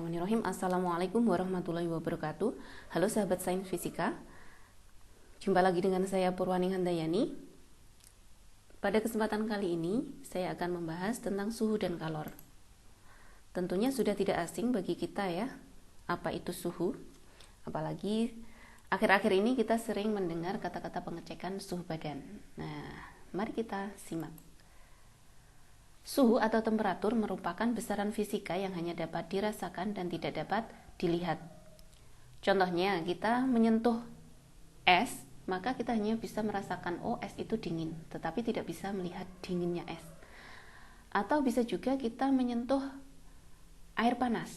Bismillahirrahmanirrahim. Assalamualaikum warahmatullahi wabarakatuh. Halo sahabat sains fisika. Jumpa lagi dengan saya Purwaning Handayani. Pada kesempatan kali ini saya akan membahas tentang suhu dan kalor. Tentunya sudah tidak asing bagi kita ya, apa itu suhu. Apalagi akhir-akhir ini kita sering mendengar kata-kata pengecekan suhu badan. Nah, mari kita simak. Suhu atau temperatur merupakan besaran fisika yang hanya dapat dirasakan dan tidak dapat dilihat. Contohnya, kita menyentuh es, maka kita hanya bisa merasakan, oh es itu dingin, tetapi tidak bisa melihat dinginnya es. Atau bisa juga kita menyentuh air panas.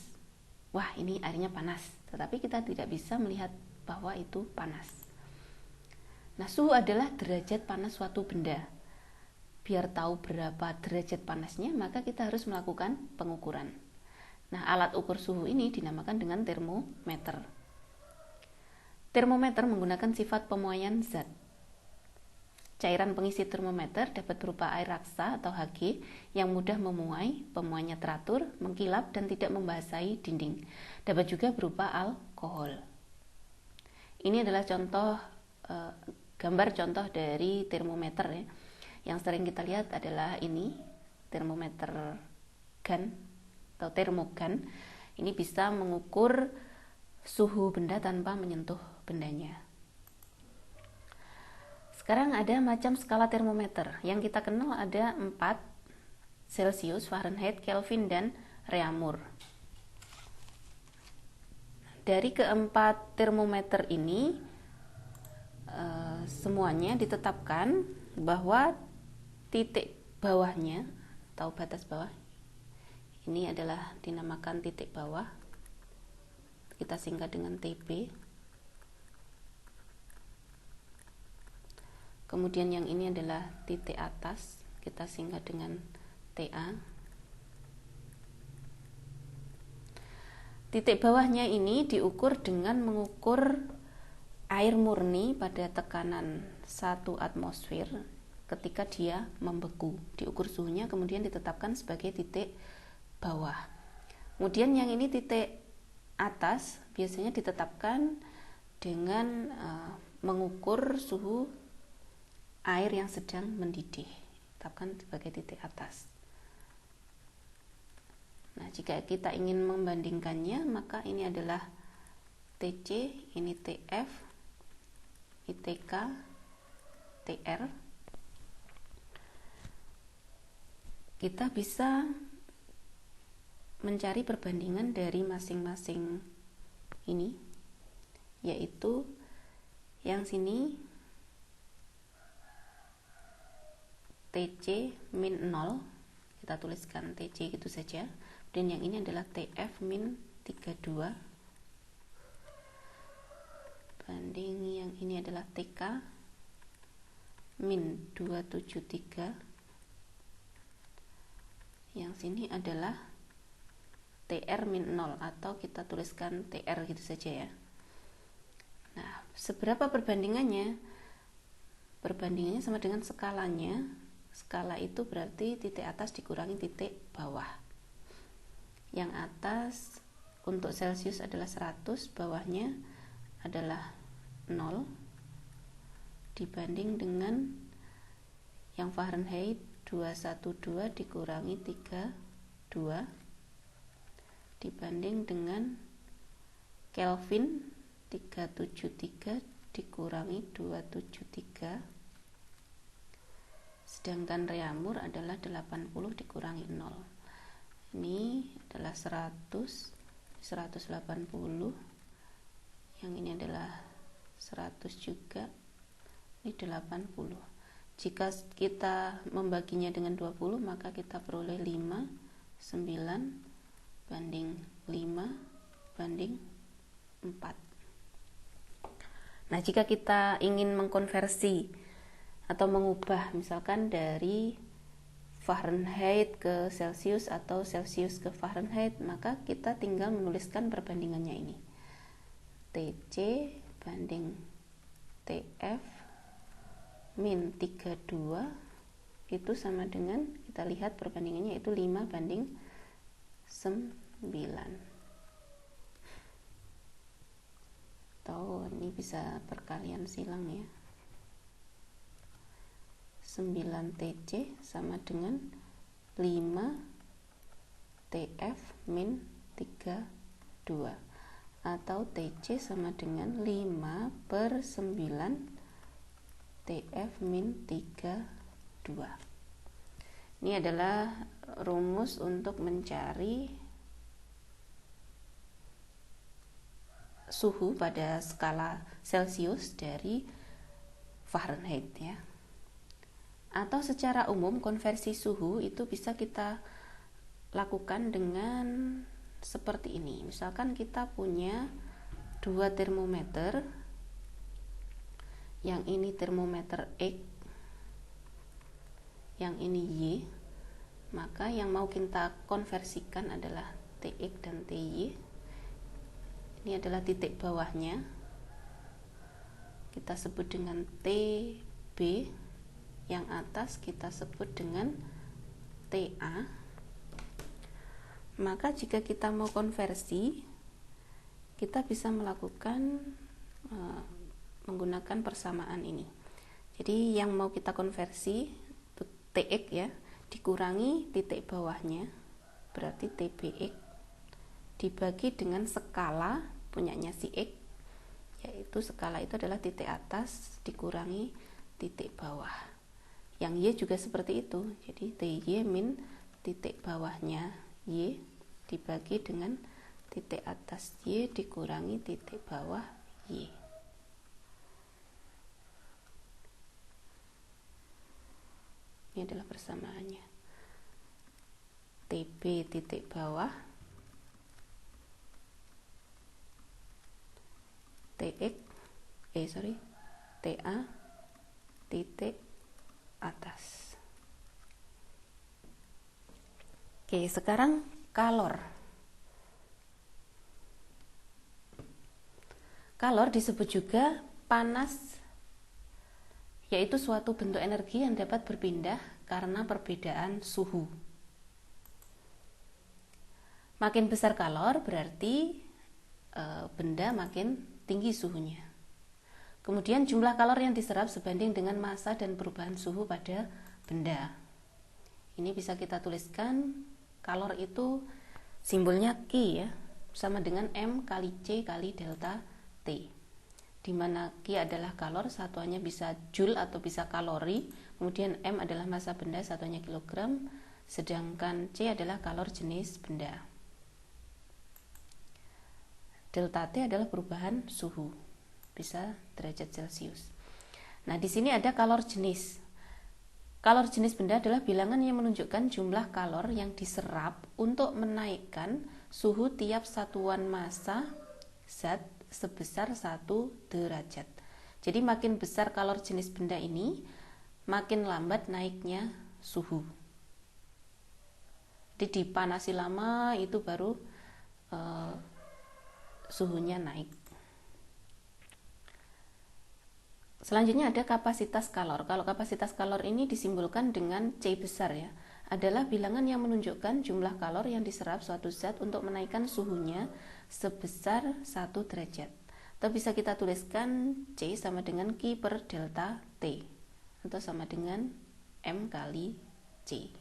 Wah, ini airnya panas, tetapi kita tidak bisa melihat bahwa itu panas. Nah, suhu adalah derajat panas suatu benda. Biar tahu berapa derajat panasnya, maka kita harus melakukan pengukuran. Nah, alat ukur suhu ini dinamakan dengan termometer. Termometer menggunakan sifat pemuaian zat. Cairan pengisi termometer dapat berupa air raksa atau Hg yang mudah memuai, pemuainya teratur, mengkilap, dan tidak membasahi dinding. Dapat juga berupa alkohol. Ini adalah gambar contoh dari termometer ya. Yang sering kita lihat adalah ini, termometer gun atau termogun. Ini bisa mengukur suhu benda tanpa menyentuh bendanya. Sekarang ada macam skala termometer. Yang kita kenal ada 4, Celsius, Fahrenheit, Kelvin, dan Reaumur. Dari keempat termometer ini, semuanya ditetapkan bahwa titik bawahnya atau batas bawah ini adalah dinamakan titik bawah, kita singkat dengan TB. Kemudian yang ini adalah titik atas, kita singkat dengan TA. Titik bawahnya ini diukur dengan mengukur air murni pada tekanan 1 atmosfer ketika dia membeku. Diukur suhunya kemudian ditetapkan sebagai titik bawah. Kemudian yang ini titik atas biasanya ditetapkan dengan mengukur suhu air yang sedang mendidih. Ditetapkan sebagai titik atas. Nah, jika kita ingin membandingkannya, maka ini adalah TC, ini TF, ini TK, TR. Kita bisa mencari perbandingan dari masing-masing ini, yaitu yang sini TC min 0, kita tuliskan TC gitu saja, dan yang ini adalah TF min 32 banding yang ini adalah TK min 273, yang sini adalah TR min 0 atau kita tuliskan TR gitu saja ya. Nah, seberapa perbandingannya? Perbandingannya sama dengan skalanya. Skala itu berarti titik atas dikurangi titik bawah. Yang atas untuk Celsius adalah 100, bawahnya adalah 0 dibanding dengan yang Fahrenheit 212 dikurangi 32 dibanding dengan Kelvin 373 dikurangi 273, sedangkan Reaumur adalah 80 dikurangi 0. Ini adalah 100, 180, yang ini adalah 100 juga, ini 80. Jika kita membaginya dengan 20, maka kita peroleh 5, 9 banding 5 banding 4. Nah, jika kita ingin mengkonversi atau mengubah misalkan dari Fahrenheit ke Celsius atau Celsius ke Fahrenheit, maka kita tinggal menuliskan perbandingannya ini. TC banding TF min 32 itu sama dengan, kita lihat perbandingannya itu 5 banding 9. Ini bisa perkalian silang ya. 9 TC sama dengan 5 TF min 32, atau TC sama dengan 5 per 9 TF min 32. Ini adalah rumus untuk mencari suhu pada skala Celcius dari Fahrenheit ya. Atau secara umum konversi suhu itu bisa kita lakukan dengan seperti ini. Misalkan kita punya 2 termometer, yang ini termometer X, yang ini Y, maka yang mau kita konversikan adalah TX dan TY. Ini adalah titik bawahnya, kita sebut dengan TB, yang atas kita sebut dengan TA. Maka jika kita mau konversi, kita bisa melakukan menggunakan persamaan ini. Jadi yang mau kita konversi itu TX ya, dikurangi titik bawahnya, berarti TBX, dibagi dengan skala punyanya si X, yaitu skala itu adalah titik atas dikurangi titik bawah. Yang Y juga seperti itu, jadi TY min titik bawahnya Y dibagi dengan titik atas Y dikurangi titik bawah Y. Ini adalah persamaannya. TB titik bawah TA titik atas. Oke, sekarang kalor. Kalor disebut juga panas, yaitu suatu bentuk energi yang dapat berpindah karena perbedaan suhu. Makin besar kalor berarti benda makin tinggi suhunya. Kemudian jumlah kalor yang diserap sebanding dengan massa dan perubahan suhu pada benda. Ini bisa kita tuliskan, kalor itu simbolnya Q ya, sama dengan M kali C kali delta T. Di mana Q adalah kalor, satuannya bisa joule atau bisa kalori, kemudian M adalah massa benda, satuannya kilogram, sedangkan C adalah kalor jenis benda. Delta T adalah perubahan suhu, bisa derajat Celcius. Nah, di sini ada kalor jenis. Kalor jenis benda adalah bilangan yang menunjukkan jumlah kalor yang diserap untuk menaikkan suhu tiap satuan massa zat sebesar 1 derajat. Jadi makin besar kalor jenis benda ini, makin lambat naiknya suhu. Jadi dipanasi lama itu baru suhunya naik. Selanjutnya ada kapasitas kalor. Kalau kapasitas kalor ini disimbolkan dengan C besar ya, adalah bilangan yang menunjukkan jumlah kalor yang diserap suatu zat untuk menaikkan suhunya sebesar 1 derajat. Atau bisa kita tuliskan C sama dengan Q per delta T, atau sama dengan M kali C.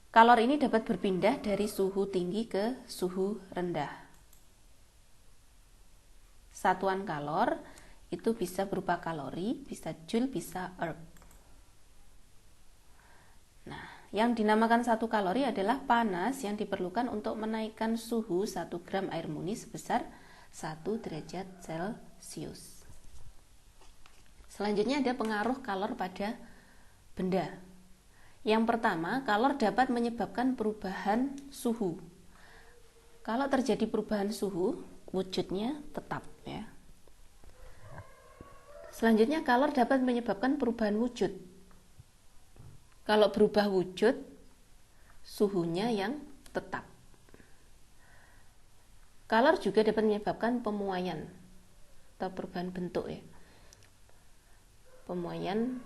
Kalor ini dapat berpindah dari suhu tinggi ke suhu rendah. Satuan kalor itu bisa berupa kalori, bisa joule, bisa erg. Nah, yang dinamakan 1 kalori adalah panas yang diperlukan untuk menaikkan suhu 1 gram air murni sebesar 1 derajat Celcius. Selanjutnya ada pengaruh kalor pada benda. Yang pertama, kalor dapat menyebabkan perubahan suhu. Kalau terjadi perubahan suhu, wujudnya tetap ya. Selanjutnya, kalor dapat menyebabkan perubahan wujud. Kalau berubah wujud, suhunya yang tetap. Kalor juga dapat menyebabkan pemuaian atau perubahan bentuk ya. Pemuaian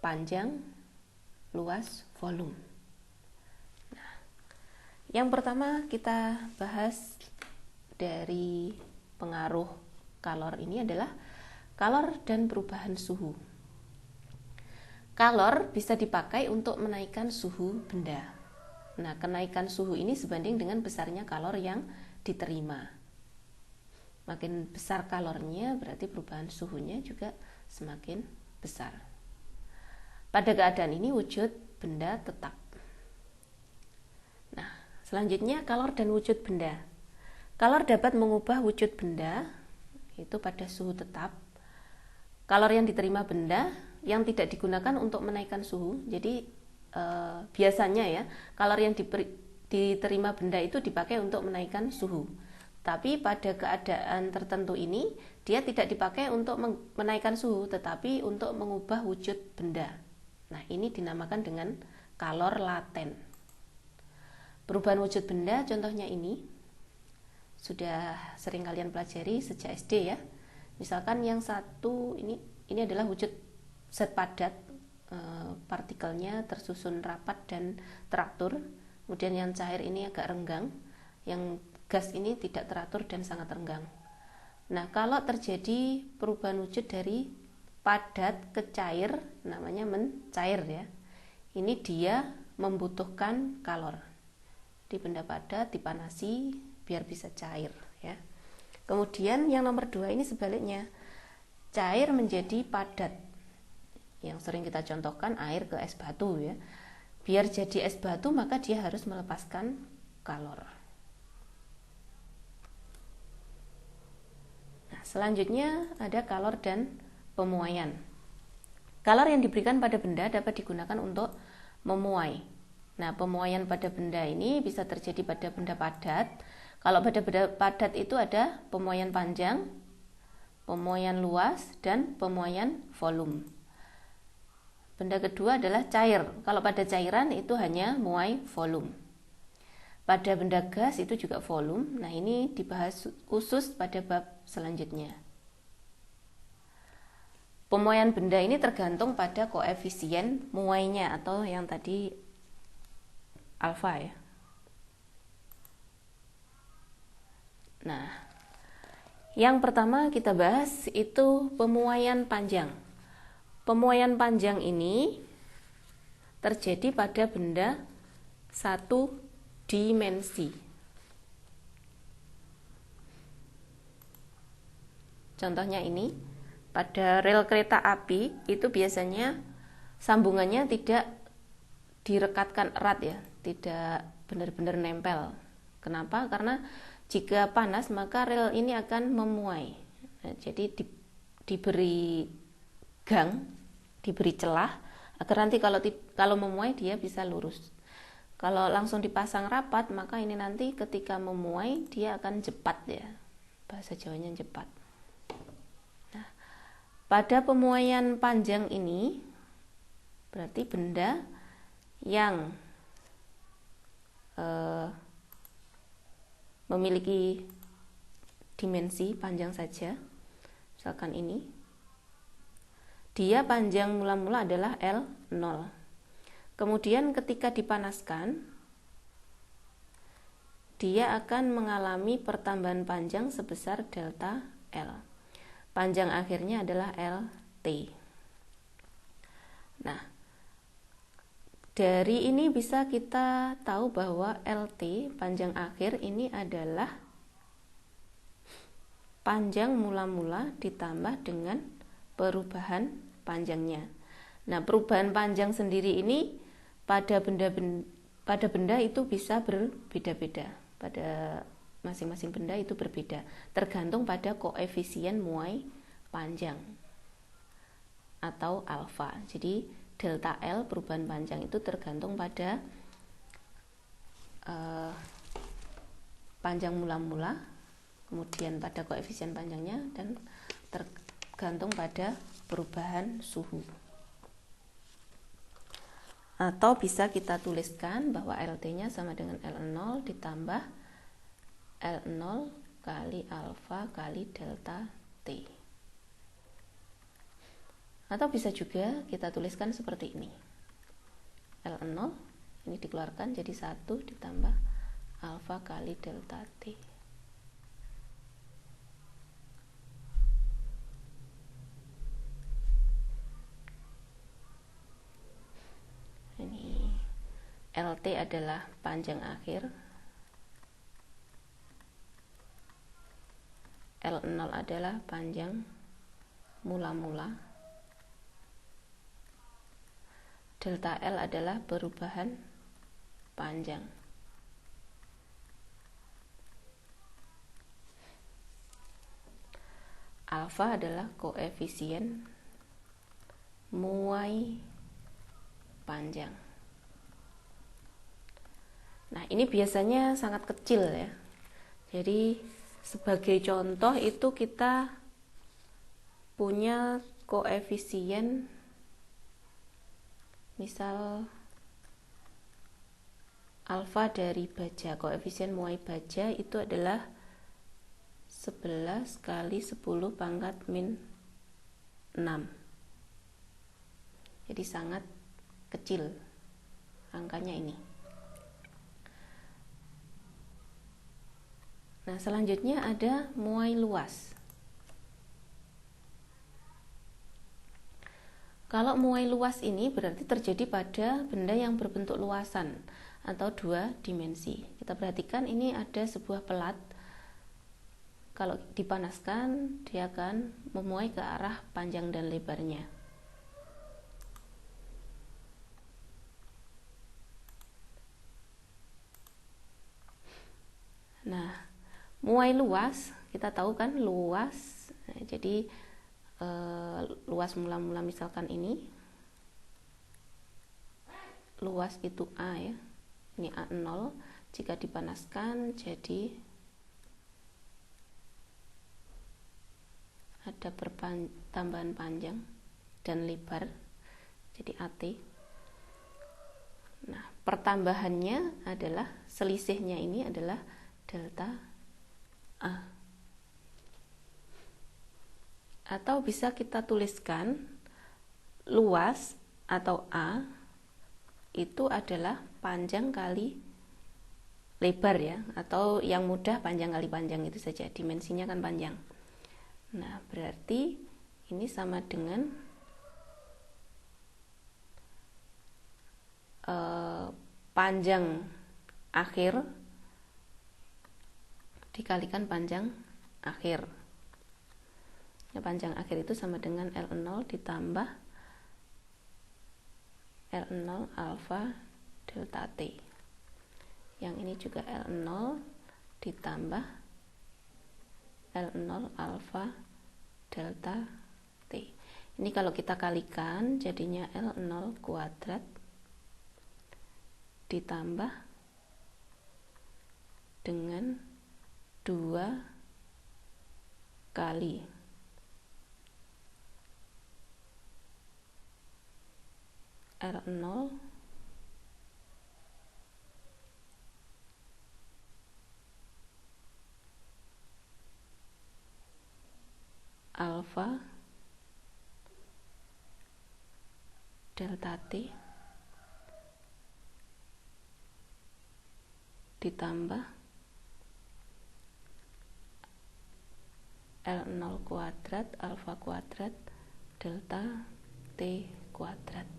panjang, luas, volume. Nah, yang pertama kita bahas dari pengaruh kalor ini adalah kalor dan perubahan suhu. Kalor bisa dipakai untuk menaikkan suhu benda. Nah, kenaikan suhu ini sebanding dengan besarnya kalor yang diterima. Makin besar kalornya, berarti perubahan suhunya juga semakin besar. Pada keadaan ini wujud benda tetap. Nah, selanjutnya kalor dan wujud benda. Kalor dapat mengubah wujud benda itu pada suhu tetap. Kalor yang diterima benda yang tidak digunakan untuk menaikkan suhu. Jadi biasanya ya, kalor yang diterima benda itu dipakai untuk menaikkan suhu. Tapi pada keadaan tertentu ini dia tidak dipakai untuk menaikkan suhu, tetapi untuk mengubah wujud benda. Nah, ini dinamakan dengan kalor laten. Perubahan wujud benda contohnya ini sudah sering kalian pelajari sejak SD ya. Misalkan yang satu ini adalah wujud zat padat, partikelnya tersusun rapat dan teratur. Kemudian yang cair ini agak renggang, yang gas ini tidak teratur dan sangat renggang. Nah, kalau terjadi perubahan wujud dari padat ke cair, namanya mencair ya. Ini dia membutuhkan kalor. Di benda padat dipanasi biar bisa cair ya. Kemudian yang nomor 2 ini sebaliknya, cair menjadi padat. Yang sering kita contohkan air ke es batu ya. Biar jadi es batu maka dia harus melepaskan kalor. Nah, selanjutnya ada kalor dan pemuaian. Kalor yang diberikan pada benda dapat digunakan untuk memuai. Nah, pemuaian pada benda ini bisa terjadi pada benda padat. Kalau pada benda padat itu ada pemuaian panjang, pemuaian luas, dan pemuaian volume. Benda kedua adalah cair. Kalau pada cairan itu hanya muai volume. Pada benda gas itu juga volume. Nah, ini dibahas khusus pada bab selanjutnya. Pemuaian benda ini tergantung pada koefisien muainya atau yang tadi alfa ya. Nah, yang pertama kita bahas itu pemuaian panjang. Pemuaian panjang ini terjadi pada benda satu dimensi. Contohnya ini, pada rel kereta api itu biasanya sambungannya tidak direkatkan erat ya, tidak benar-benar nempel. Kenapa? Karena jika panas maka rel ini akan memuai. Nah, jadi diberi gang, diberi celah agar nanti kalau memuai dia bisa lurus. Kalau langsung dipasang rapat maka ini nanti ketika memuai dia akan jepat ya. Bahasa Jawanya jepat. Nah, pada pemuaian panjang ini berarti benda yang memiliki dimensi panjang saja, misalkan ini, dia panjang mula-mula adalah L0. Kemudian ketika dipanaskan, dia akan mengalami pertambahan panjang sebesar delta L. Panjang akhirnya adalah LT. Nah, dari ini bisa kita tahu bahwa LT, panjang akhir, ini adalah panjang mula-mula ditambah dengan perubahan panjangnya. Nah, perubahan panjang sendiri ini pada benda itu bisa berbeda-beda. Pada masing-masing benda itu berbeda, tergantung pada koefisien muai panjang atau alfa. Jadi delta L perubahan panjang itu tergantung pada panjang mula-mula, kemudian pada koefisien panjangnya, dan tergantung pada perubahan suhu. Atau bisa kita tuliskan bahwa LT-nya sama dengan L0 ditambah L0 kali alfa kali delta T. Atau bisa juga kita tuliskan seperti ini. L0 ini dikeluarkan jadi 1 ditambah alfa kali delta T. T adalah panjang akhir, L0 adalah panjang mula-mula, delta L adalah perubahan panjang. Alfa adalah koefisien muai panjang. Nah, ini biasanya sangat kecil ya. Jadi sebagai contoh itu kita punya koefisien, misal alfa dari baja, koefisien muai baja itu adalah 11 kali 10 pangkat min 6. Jadi sangat kecil angkanya ini. Nah, selanjutnya ada muai luas. Kalau muai luas ini berarti terjadi pada benda yang berbentuk luasan atau 2 dimensi. Kita perhatikan ini ada sebuah pelat. Kalau dipanaskan, dia akan memuai ke arah panjang dan lebarnya. Nah, muai luas, kita tahu kan luas. Nah, jadi luas mula-mula misalkan ini. Luas itu A ya. Ini A0. Jika dipanaskan jadi ada tambahan panjang dan lebar, jadi AT. Nah, pertambahannya adalah selisihnya ini adalah delta A. Atau bisa kita tuliskan luas atau A itu adalah panjang kali lebar ya, atau yang mudah panjang kali panjang, itu saja, dimensinya kan panjang. Nah, berarti ini sama dengan panjang akhir dikalikan panjang akhir. Ya, panjang akhir itu sama dengan L0 ditambah L0 alfa delta T. Yang ini juga L0 ditambah L0 alfa delta T. Ini kalau kita kalikan jadinya L0 kuadrat ditambah dengan 2 kali R0 alfa delta T ditambah L0 kuadrat alfa kuadrat delta T kuadrat.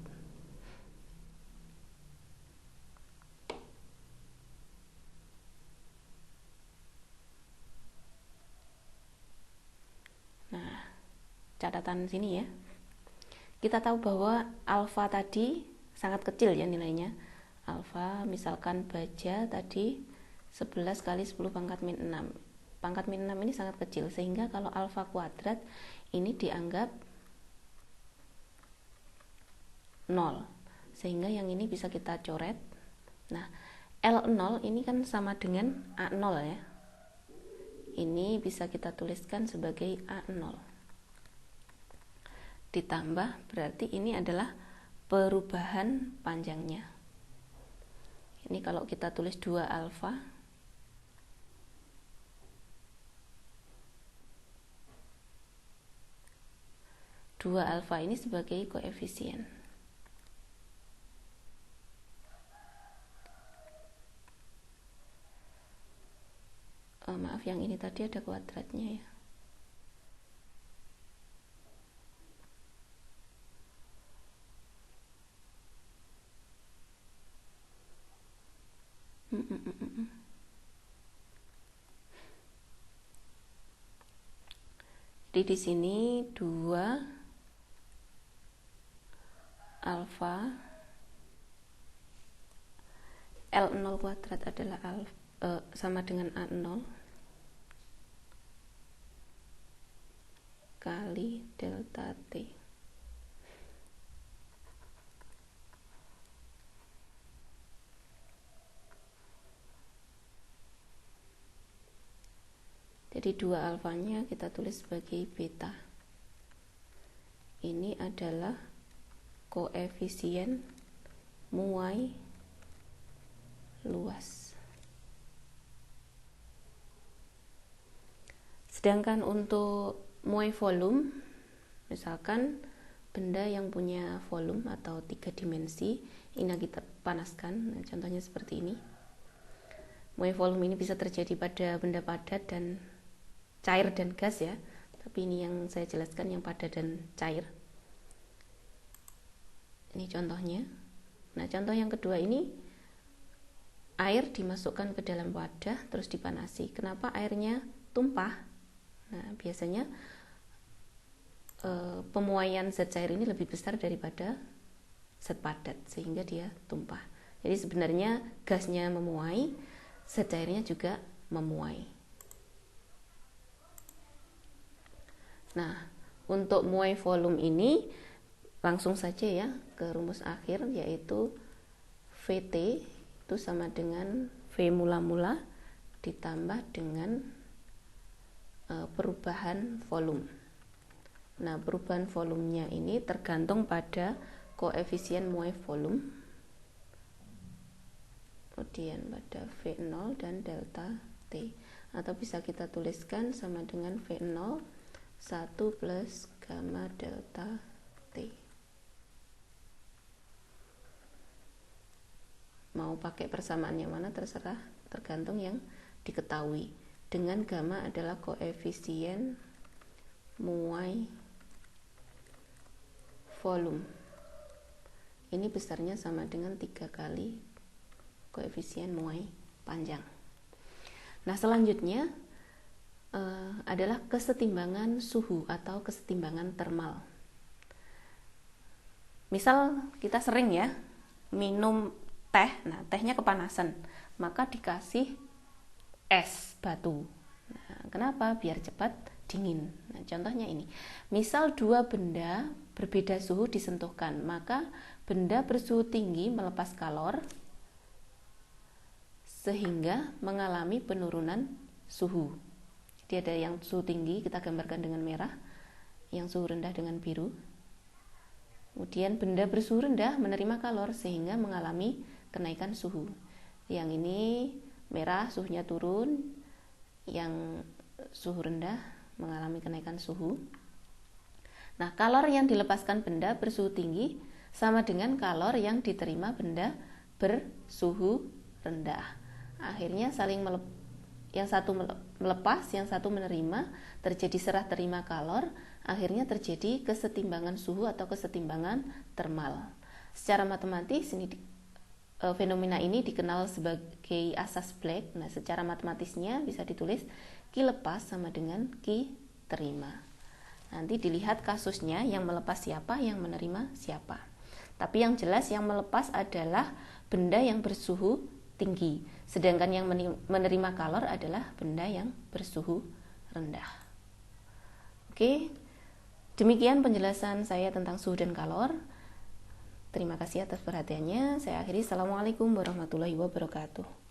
Nah, catatan sini ya. Kita tahu bahwa alfa tadi sangat kecil ya nilainya. Alfa misalkan baja tadi 11 kali 10 pangkat min 6. Pangkat min 6 ini sangat kecil, sehingga kalau alfa kuadrat ini dianggap 0. Sehingga yang ini bisa kita coret. Nah, L0 ini kan sama dengan A0 ya. Ini bisa kita tuliskan sebagai A0. Ditambah berarti ini adalah perubahan panjangnya. Ini kalau kita tulis 2 alfa, ini sebagai koefisien. Maaf, yang ini tadi ada kuadratnya ya. Jadi di sini 2 alfa L0 kuadrat adalah sama dengan A0 kali delta T. Jadi 2 alfanya kita tulis sebagai beta. Ini adalah koefisien muai luas. Sedangkan untuk muai volume, misalkan benda yang punya volume atau 3 dimensi, ini kita panaskan. Nah, contohnya seperti ini. Muai volume ini bisa terjadi pada benda padat dan cair dan gas ya. Tapi ini yang saya jelaskan yang padat dan cair. Ini contohnya. Nah, contoh yang kedua ini air dimasukkan ke dalam wadah terus dipanasi. Kenapa airnya tumpah? Nah, biasanya pemuaian zat cair ini lebih besar daripada zat padat sehingga dia tumpah. Jadi sebenarnya gasnya memuai, zat cairnya juga memuai. Nah, untuk muai volume ini langsung saja ya ke rumus akhir, yaitu VT itu sama dengan V mula-mula ditambah dengan perubahan volume. Nah, perubahan volumenya ini tergantung pada koefisien muai volume, kemudian pada V0 dan delta T, atau bisa kita tuliskan sama dengan V0 1 plus gamma delta T. Mau pakai persamaan yang mana terserah, tergantung yang diketahui. Dengan gamma adalah koefisien muai volume. Ini besarnya sama dengan 3 kali koefisien muai panjang. Nah, selanjutnya adalah kesetimbangan suhu atau kesetimbangan termal. Misal kita sering ya minum teh, nah tehnya kepanasan, maka dikasih es batu. Nah, kenapa? Biar cepat dingin. Nah, contohnya ini. Misal 2 benda berbeda suhu disentuhkan, maka benda bersuhu tinggi melepas kalor sehingga mengalami penurunan suhu. Jadi ada yang suhu tinggi, kita gambarkan dengan merah, yang suhu rendah dengan biru. Kemudian benda bersuhu rendah menerima kalor sehingga mengalami kenaikan suhu. Yang ini merah suhunya turun, yang suhu rendah mengalami kenaikan suhu. Nah, kalor yang dilepaskan benda bersuhu tinggi sama dengan kalor yang diterima benda bersuhu rendah. Akhirnya yang satu melepas, yang satu menerima, terjadi serah terima kalor, akhirnya terjadi kesetimbangan suhu atau kesetimbangan termal. Secara matematis ini fenomena ini dikenal sebagai asas Black. Nah, secara matematisnya bisa ditulis Q lepas sama dengan Q terima. Nanti dilihat kasusnya, yang melepas siapa, yang menerima siapa. Tapi yang jelas yang melepas adalah benda yang bersuhu tinggi, sedangkan yang menerima kalor adalah benda yang bersuhu rendah. Oke, demikian penjelasan saya tentang suhu dan kalor. Terima kasih atas perhatiannya. Saya akhiri. Assalamualaikum warahmatullahi wabarakatuh.